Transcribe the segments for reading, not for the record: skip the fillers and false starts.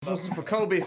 This is for Kobe.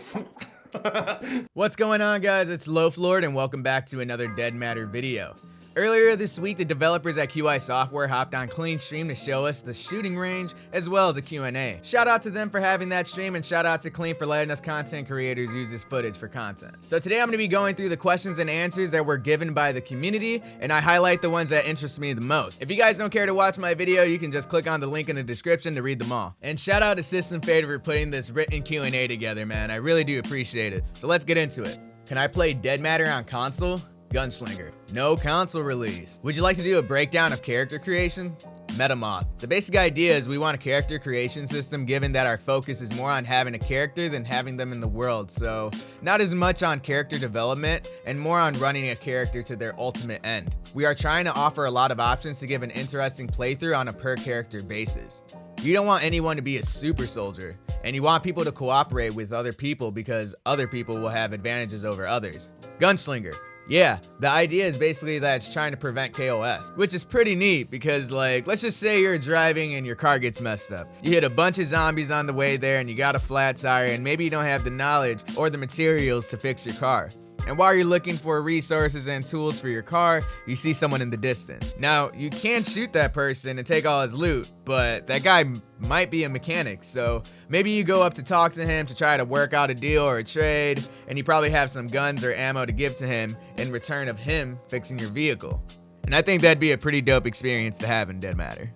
What's going on, guys? It's Loaflord and welcome back to another Dead Matter video. Earlier this week, the developers at QI Software hopped on Klean's stream to show us the shooting range as well as a Q&A. Shout out to them for having that stream and shout out to Klean for letting us content creators use this footage for content. So today I'm going to be going through the questions and answers that were given by the community, and I highlight the ones that interest me the most. If you guys don't care to watch my video, you can just click on the link in the description to read them all. And shout out to System Fader for putting this written Q&A together, man. I really do appreciate it. So let's get into it. Can I play Dead Matter on console? Gunslinger. No console release. Would you like to do a breakdown of character creation? Metamoth. The basic idea is we want a character creation system given that our focus is more on having a character than having them in the world, so not as much on character development and more on running a character to their ultimate end. We are trying to offer a lot of options to give an interesting playthrough on a per character basis. You don't want anyone to be a super soldier, and you want people to cooperate with other people because other people will have advantages over others. Gunslinger. Yeah, the idea is basically that it's trying to prevent KOS, which is pretty neat because, like, let's just say you're driving and your car gets messed up. You hit a bunch of zombies on the way there and you got a flat tire and maybe you don't have the knowledge or the materials to fix your car. And while you're looking for resources and tools for your car, you see someone in the distance. Now, you can shoot that person and take all his loot, but that guy might be a mechanic, so maybe you go up to talk to him to try to work out a deal or a trade, and you probably have some guns or ammo to give to him in return of him fixing your vehicle. And I think that'd be a pretty dope experience to have in Dead Matter.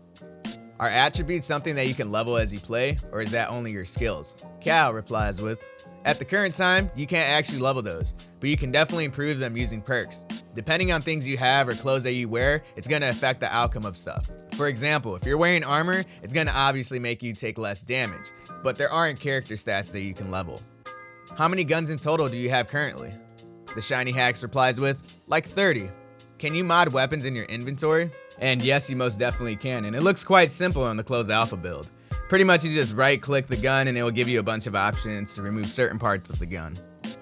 Are attributes something that you can level as you play, or is that only your skills? Cal replies with, at the current time, you can't actually level those, but you can definitely improve them using perks. Depending on things you have or clothes that you wear, it's going to affect the outcome of stuff. For example, if you're wearing armor, it's going to obviously make you take less damage, but there aren't character stats that you can level. How many guns in total do you have currently? The Shiny Hacks replies with, like 30. Can you mod weapons in your inventory? And yes, you most definitely can, and it looks quite simple on the closed alpha build. Pretty much you just right click the gun and it will give you a bunch of options to remove certain parts of the gun.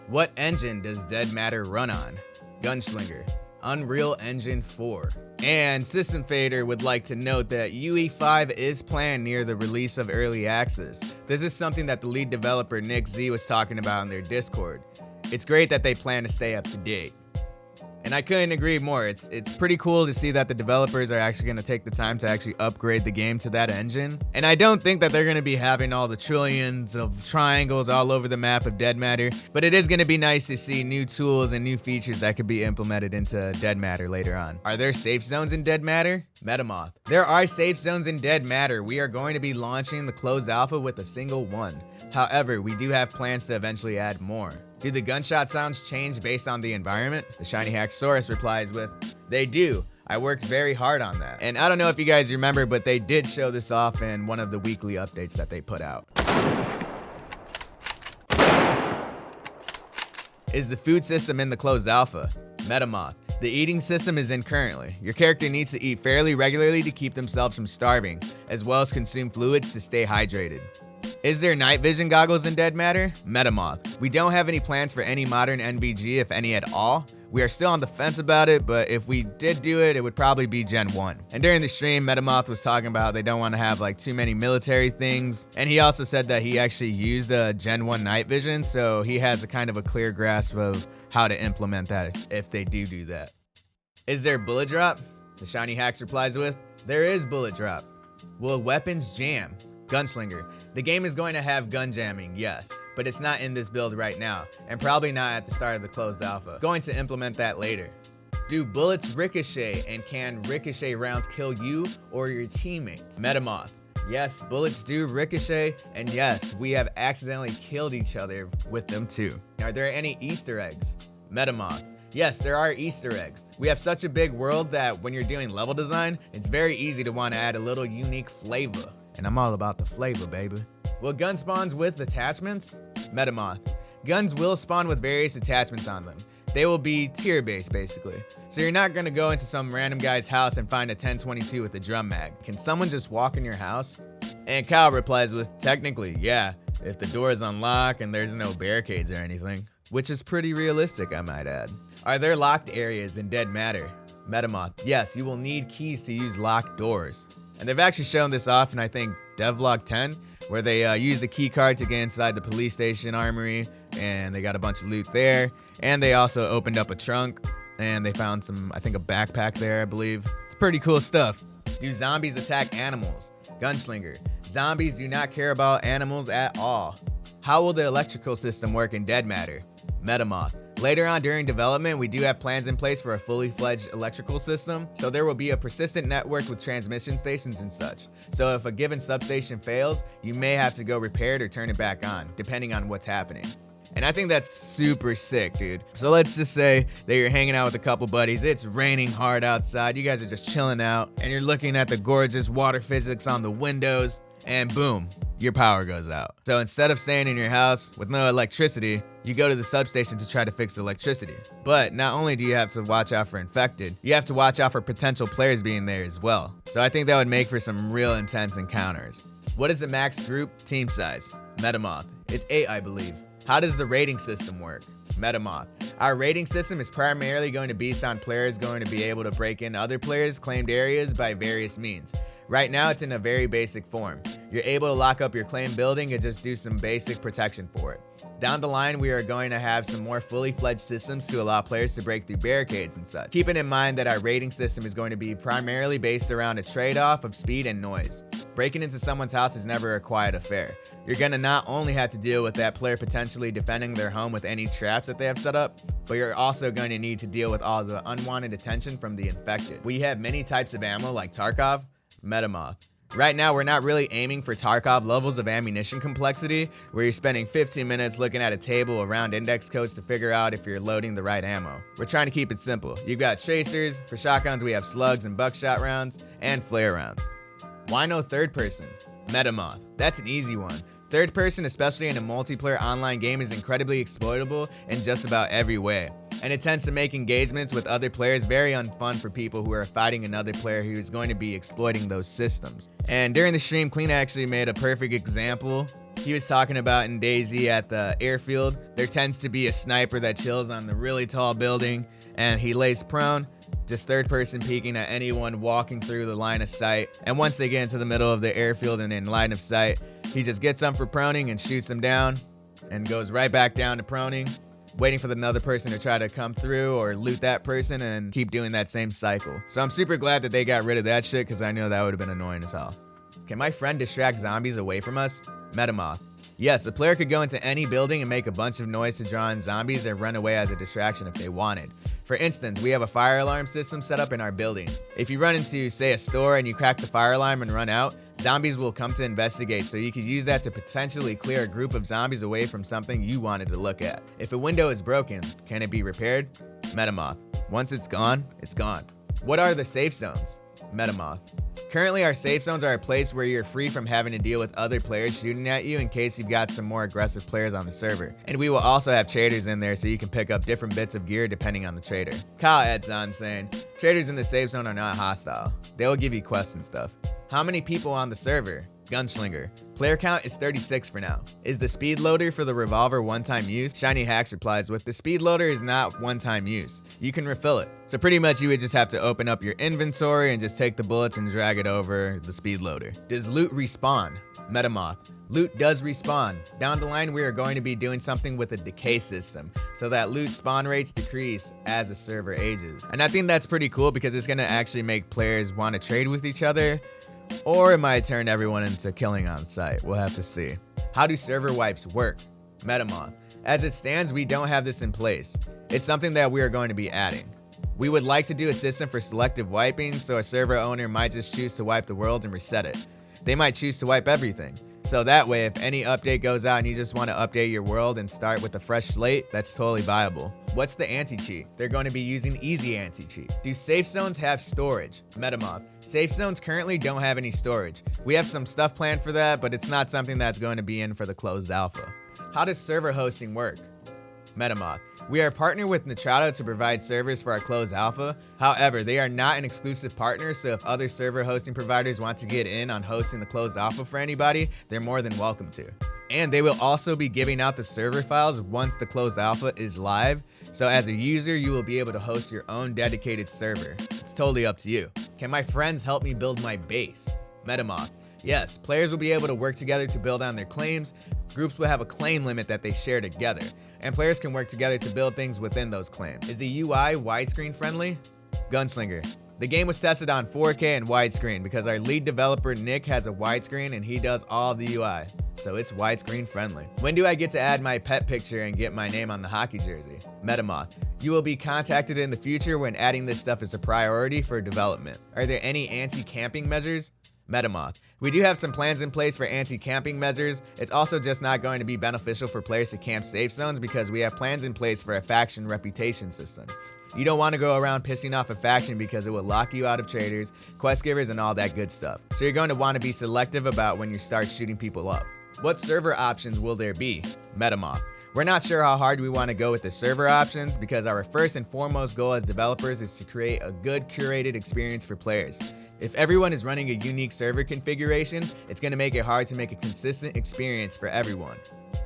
What engine does Dead Matter run on? Gunslinger. Unreal Engine 4. And System Fader would like to note that UE5 is planned near the release of early access. This is something that the lead developer Nick Z was talking about in their Discord. It's great that they plan to stay up to date. And I couldn't agree more. It's pretty cool to see that the developers are actually going to take the time to actually upgrade the game to that engine. And I don't think that they're going to be having all the trillions of triangles all over the map of Dead Matter, but it is going to be nice to see new tools and new features that could be implemented into Dead Matter later on. Are there safe zones in Dead Matter? Metamoth. There are safe zones in Dead Matter. We are going to be launching the closed alpha with a single one. However, we do have plans to eventually add more. Do the gunshot sounds change based on the environment? The Shiny Hack Source replies with, they do. I worked very hard on that. And I don't know if you guys remember, but they did show this off in one of the weekly updates that they put out. Is the food system in the closed alpha? Metamoth. The eating system is in currently. Your character needs to eat fairly regularly to keep themselves from starving, as well as consume fluids to stay hydrated. Is there night vision goggles in Dead Matter? Metamoth. We don't have any plans for any modern NVG, if any at all. We are still on the fence about it, but if we did do it, it would probably be Gen 1. And during the stream, Metamoth was talking about they don't want to have like too many military things. And he also said that he actually used a Gen 1 night vision, so he has a kind of a clear grasp of how to implement that if they do that. Is there bullet drop? The Shiny Hacks replies with, there is bullet drop. Will weapons jam? Gunslinger. The game is going to have gun jamming, yes, but it's not in this build right now, and probably not at the start of the closed alpha. Going to implement that later. Do bullets ricochet, and can ricochet rounds kill you or your teammates? Metamoth. Yes, bullets do ricochet, and yes, we have accidentally killed each other with them too. Are there any Easter eggs? Metamoth. Yes, there are Easter eggs. We have such a big world that when you're doing level design, it's very easy to want to add a little unique flavor. And I'm all about the flavor, baby. Will gun spawns with attachments? Metamoth. Guns will spawn with various attachments on them. They will be tier-based, basically. So you're not gonna go into some random guy's house and find a 1022 with a drum mag. Can someone just walk in your house? And Kyle replies with, technically, yeah, if the door is unlocked and there's no barricades or anything. Which is pretty realistic, I might add. Are there locked areas in Dead Matter? Metamoth. Yes, you will need keys to use locked doors. And they've actually shown this off in, I think, Devlog 10, where they use the key card to get inside the police station armory, and they got a bunch of loot there. And they also opened up a trunk, and they found some, I think, a backpack there, I believe. It's pretty cool stuff. Do zombies attack animals? Gunslinger. Zombies do not care about animals at all. How will the electrical system work in Dead Matter? Metamoth. Later on during development, we do have plans in place for a fully fledged electrical system, so there will be a persistent network with transmission stations and such. So if a given substation fails, you may have to go repair it or turn it back on, depending on what's happening. And I think that's super sick, dude. So let's just say that you're hanging out with a couple buddies, it's raining hard outside, you guys are just chilling out, and you're looking at the gorgeous water physics on the windows, and boom, your power goes out. So instead of staying in your house with no electricity, you go to the substation to try to fix the electricity. But not only do you have to watch out for infected, you have to watch out for potential players being there as well. So I think that would make for some real intense encounters. What is the max group team size? Metamoth. It's 8, I believe. How does the rating system work? Metamoth. Our rating system is primarily going to be based on players going to be able to break in other players' claimed areas by various means. Right now, it's in a very basic form. You're able to lock up your claimed building and just do some basic protection for it. Down the line, we are going to have some more fully fledged systems to allow players to break through barricades and such. Keeping in mind that our rating system is going to be primarily based around a trade-off of speed and noise. Breaking into someone's house is never a quiet affair. You're gonna not only have to deal with that player potentially defending their home with any traps that they have set up, but you're also going to need to deal with all the unwanted attention from the infected. We have many types of ammo like Tarkov, Metamoth. Right now, we're not really aiming for Tarkov levels of ammunition complexity, where you're spending 15 minutes looking at a table around index codes to figure out if you're loading the right ammo. We're trying to keep it simple. You've got tracers, for shotguns we have slugs and buckshot rounds, and flare rounds. Why no third person? Metamoth. That's an easy one. Third person, especially in a multiplayer online game, is incredibly exploitable in just about every way. And it tends to make engagements with other players very unfun for people who are fighting another player who is going to be exploiting those systems. And during the stream, Klean actually made a perfect example. He was talking about in DayZ at the airfield, there tends to be a sniper that chills on the really tall building, and he lays prone, just third person peeking at anyone walking through the line of sight. And once they get into the middle of the airfield and in line of sight, he just gets them for proning and shoots them down and goes right back down to proning, waiting for another person to try to come through or loot that person and keep doing that same cycle. So I'm super glad that they got rid of that shit, because I know that would have been annoying as hell. Can my friend distract zombies away from us? Metamoth. Yes, a player could go into any building and make a bunch of noise to draw in zombies and run away as a distraction if they wanted. For instance, we have a fire alarm system set up in our buildings. If you run into, say, a store and you crack the fire alarm and run out, zombies will come to investigate, so you could use that to potentially clear a group of zombies away from something you wanted to look at. If a window is broken, can it be repaired? Metamoth. Once it's gone, it's gone. What are the safe zones? Metamoth. Currently, our safe zones are a place where you're free from having to deal with other players shooting at you in case you've got some more aggressive players on the server. And we will also have traders in there so you can pick up different bits of gear depending on the trader. Kyle adds on saying, traders in the safe zone are not hostile. They will give you quests and stuff. How many people on the server? Gunslinger. Player count is 36 for now. Is the speed loader for the revolver one-time use? Shiny Hacks replies with, the speed loader is not one-time use. You can refill it. So pretty much you would just have to open up your inventory and just take the bullets and drag it over the speed loader. Does loot respawn? Metamoth. Loot does respawn. Down the line, we are going to be doing something with a decay system so that loot spawn rates decrease as the server ages. And I think that's pretty cool because it's going to actually make players want to trade with each other, or it might turn everyone into killing on site. We'll have to see. How do server wipes work? Metamoth. As it stands, we don't have this in place. It's something that we are going to be adding. We would like to do a system for selective wiping, so a server owner might just choose to wipe the world and reset it. They might choose to wipe everything. So that way, if any update goes out and you just want to update your world and start with a fresh slate, that's totally viable. What's the anti-cheat? They're going to be using easy anti-cheat. Do safe zones have storage? Metamoth. Safe zones currently don't have any storage. We have some stuff planned for that, but it's not something that's going to be in for the closed alpha. How does server hosting work? Metamoth. We are partnered with Nitrado to provide servers for our closed alpha. However, they are not an exclusive partner, so if other server hosting providers want to get in on hosting the closed alpha for anybody, they're more than welcome to. And they will also be giving out the server files once the closed alpha is live, so as a user, you will be able to host your own dedicated server. It's totally up to you. Can my friends help me build my base? Metamoth. Yes, players will be able to work together to build on their claims. Groups will have a claim limit that they share together, and players can work together to build things within those claims. Is the UI widescreen friendly? Gunslinger. The game was tested on 4K and widescreen because our lead developer Nick has a widescreen and he does all the UI, so it's widescreen friendly. When do I get to add my pet picture and get my name on the hockey jersey? Metamoth. You will be contacted in the future when adding this stuff is a priority for development. Are there any anti-camping measures? Metamoth. We do have some plans in place for anti-camping measures. It's also just not going to be beneficial for players to camp safe zones because we have plans in place for a faction reputation system. You don't want to go around pissing off a faction because it will lock you out of traders, quest givers, and all that good stuff. So you're going to want to be selective about when you start shooting people up. What server options will there be? Metamoth. We're not sure how hard we want to go with the server options because our first and foremost goal as developers is to create a good curated experience for players. If everyone is running a unique server configuration, it's going to make it hard to make a consistent experience for everyone.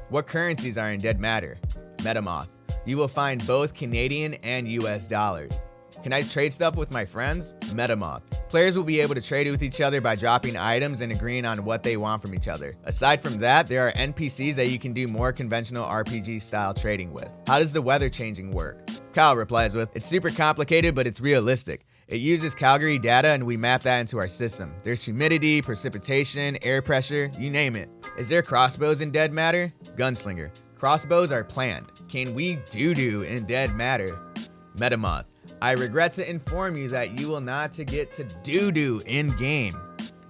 What currencies are in Dead Matter? Metamoth. You will find both Canadian and US dollars. Can I trade stuff with my friends? Metamoth. Players will be able to trade with each other by dropping items and agreeing on what they want from each other. Aside from that, there are NPCs that you can do more conventional RPG style trading with. How does the weather changing work? Kyle replies with, it's super complicated, but it's realistic. It uses Calgary data and we map that into our system. There's humidity, precipitation, air pressure, you name it. Is there crossbows in Dead Matter? Gunslinger. Crossbows are planned. Can we doo-doo in Dead Matter? Metamoth. I regret to inform you that you will not get to doo-doo in game.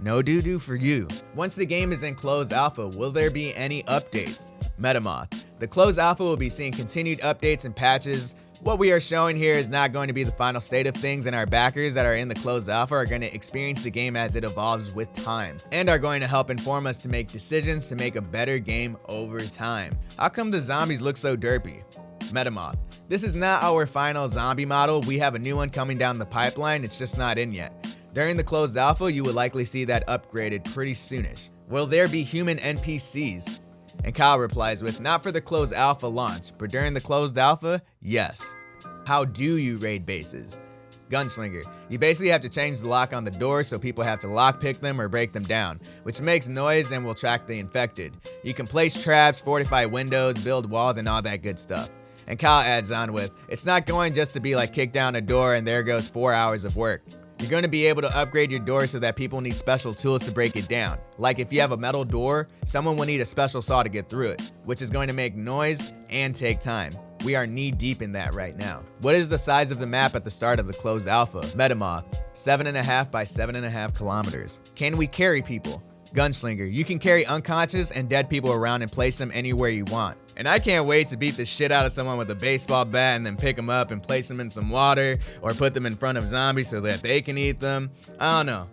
No doo-doo for you. Once the game is in closed alpha, will there be any updates? Metamoth. The closed alpha will be seeing continued updates and patches. What we are showing here is not going to be the final state of things, and our backers that are in the closed alpha are going to experience the game as it evolves with time and are going to help inform us to make decisions to make a better game over time. How come the zombies look so derpy? Metamoth. This is not our final zombie model. We have a new one coming down the pipeline. It's just not in yet. During the closed alpha, you will likely see that upgraded pretty soonish. Will there be human NPCs? And Kyle replies with, not for the closed alpha launch, but during the closed alpha, yes. How do you raid bases? Gunslinger. You basically have to change the lock on the door so people have to lockpick them or break them down, which makes noise and will track the infected. You can place traps, fortify windows, build walls, and all that good stuff. And Kyle adds on with, it's not going just to be like kick down a door and there goes 4 hours of work. You're going to be able to upgrade your door so that people need special tools to break it down. Like if you have a metal door, someone will need a special saw to get through it, which is going to make noise and take time. We are knee deep in that right now. What is the size of the map at the start of the closed alpha? Metamoth, 7.5 by 7.5 kilometers. Can we carry people? Gunslinger, you can carry unconscious and dead people around and place them anywhere you want. And I can't wait to beat the shit out of someone with a baseball bat and then pick them up and place them in some water or put them in front of zombies so that they can eat them. I don't know.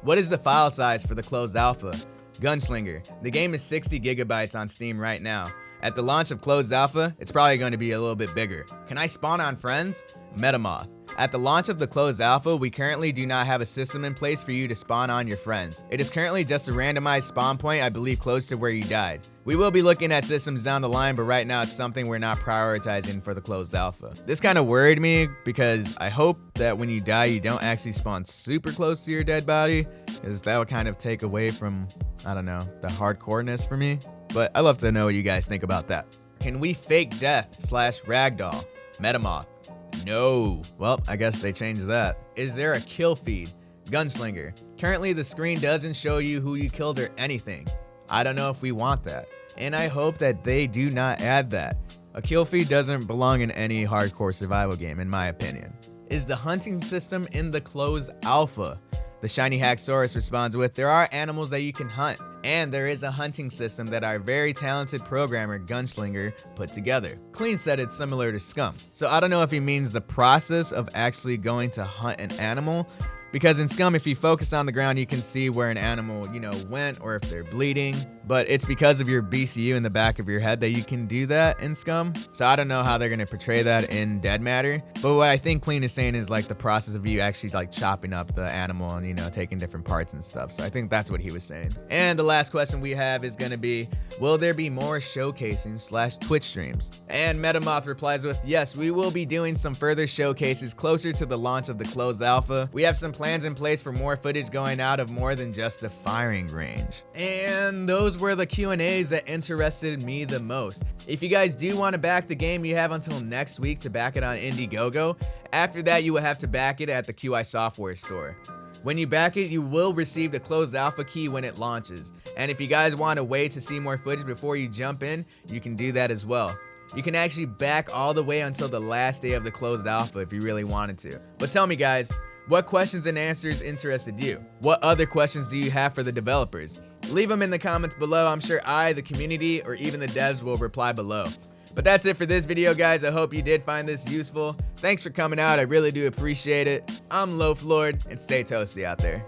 What is the file size for the closed alpha? Gunslinger, the game is 60 gigabytes on Steam right now. At the launch of closed alpha, it's probably going to be a little bit bigger. Can I spawn on friends? Metamoth. At the launch of the closed alpha, we currently do not have a system in place for you to spawn on your friends. It is currently just a randomized spawn point, I believe close to where you died. We will be looking at systems down the line, but right now it's something we're not prioritizing for the closed alpha. This kind of worried me because I hope that when you die, you don't actually spawn super close to your dead body, because that would kind of take away from, I don't know, the hardcoreness for me. But I'd love to know what you guys think about that. Can we fake death / ragdoll? Metamoth. No. Well, I guess they changed that. Is there a kill feed? Gunslinger. Currently the screen doesn't show you who you killed or anything. I don't know if we want that. And I hope that they do not add that. A kill feed doesn't belong in any hardcore survival game, in my opinion. Is the hunting system in the closed alpha? The Shiny Hacksaurus responds with, there are animals that you can hunt, and there is a hunting system that our very talented programmer, Gunslinger, put together. Klean said it's similar to Scum. So I don't know if he means the process of actually going to hunt an animal, because in Scum, if you focus on the ground, you can see where an animal, went or if they're bleeding. But it's because of your BCU in the back of your head that you can do that in Scum. So I don't know how they're going to portray that in Dead Matter. But what I think Klean is saying is like the process of you actually like chopping up the animal and, taking different parts and stuff. So I think that's what he was saying. And the last question we have is going to be, will there be more showcasing / Twitch streams? And Metamoth replies with, yes, we will be doing some further showcases closer to the launch of the closed alpha. We have some plans in place for more footage going out of more than just the firing range. And those were the Q&As that interested me the most. If you guys do want to back the game, you have until next week to back it on Indiegogo. After that, you will have to back it at the QI software store. When you back it, you will receive the closed alpha key when it launches. And if you guys want to wait to see more footage before you jump in, you can do that as well. You can actually back all the way until the last day of the closed alpha if you really wanted to. But tell me guys, what questions and answers interested you? What other questions do you have for the developers? Leave them in the comments below. I'm sure I, the community, or even the devs will reply below. But that's it for this video, guys. I hope you did find this useful. Thanks for coming out. I really do appreciate it. I'm Loaf Lord, and stay toasty out there.